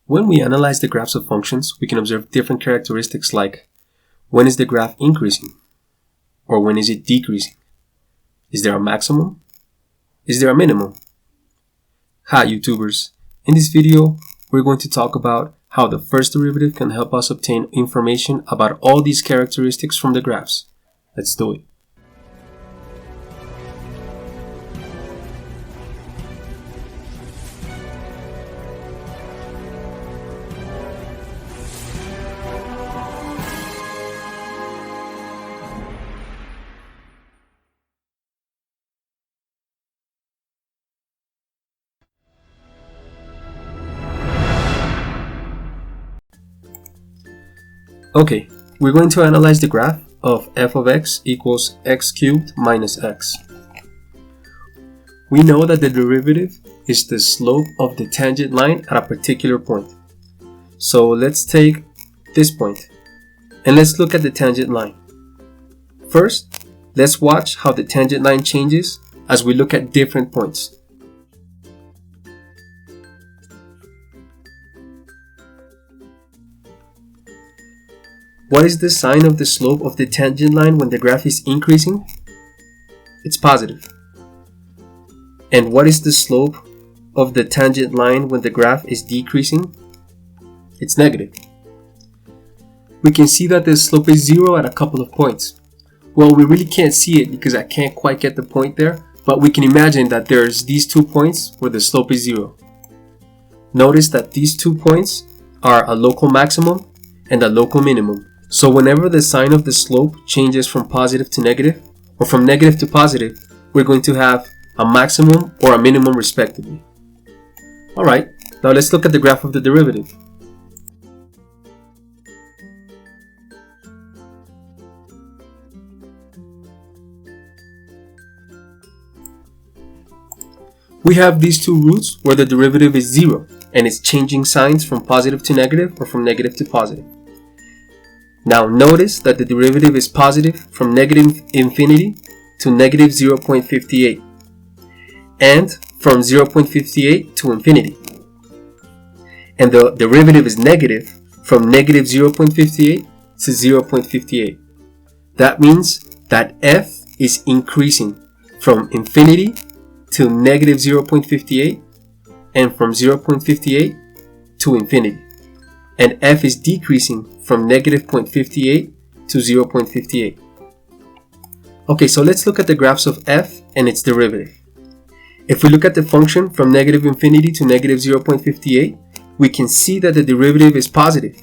When we analyze the graphs of functions, we can observe different characteristics like when is the graph increasing or when is it decreasing? Is there a maximum? Is there a minimum? Hi YouTubers! In this video, we're going to talk about how the first derivative can help us obtain information about all these characteristics from the graphs. Let's do it. Okay, we're going to analyze the graph of f of x equals x cubed minus x. We know that the derivative is the slope of the tangent line at a particular point. So let's take this point and let's look at the tangent line. First, let's watch how the tangent line changes as we look at different points. What is the sign of the slope of the tangent line when the graph is increasing? It's positive. And what is the slope of the tangent line when the graph is decreasing? It's negative. We can see that the slope is 0 at a couple of points. Well, we really can't see it because I can't quite get the point there, but we can imagine that there's these 2 points where the slope is 0. Notice that these 2 points are a local maximum and a local minimum. So whenever the sign of the slope changes from positive to negative, or from negative to positive, we're going to have a maximum or a minimum respectively. Alright, now let's look at the graph of the derivative. We have these two roots where the derivative is 0 and it's changing signs from positive to negative or from negative to positive. Now notice that the derivative is positive from negative infinity to negative 0.58 and from 0.58 to infinity. And the derivative is negative from negative 0.58 to 0.58. That means that f is increasing from infinity to negative 0.58 and from 0.58 to infinity. And f is decreasing from negative 0.58 to 0.58. Okay, so let's look at the graphs of f and its derivative. If we look at the function from negative infinity to negative 0.58, we can see that the derivative is positive.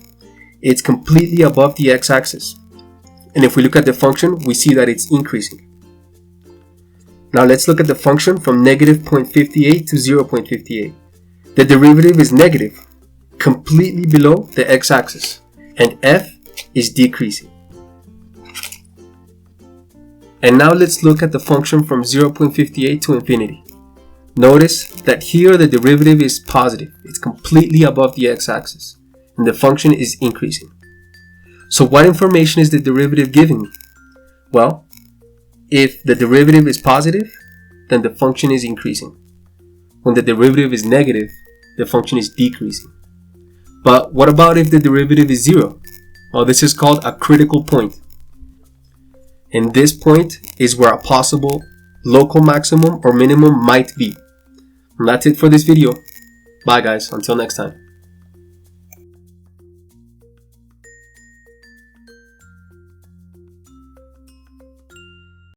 It's completely above the x-axis. And if we look at the function, we see that it's increasing. Now let's look at the function from negative 0.58 to 0.58. The derivative is negative, completely below the x-axis, and f is decreasing. And now let's look at the function from 0.58 to infinity. Notice that here the derivative is positive. It's completely above the x-axis, and the function is increasing. So what information is the derivative giving me? Well, if the derivative is positive, then the function is increasing. When the derivative is negative, the function is decreasing. But what about if the derivative is 0? Well, this is called a critical point. And this point is where a possible local maximum or minimum might be. And that's it for this video. Bye guys, until next time.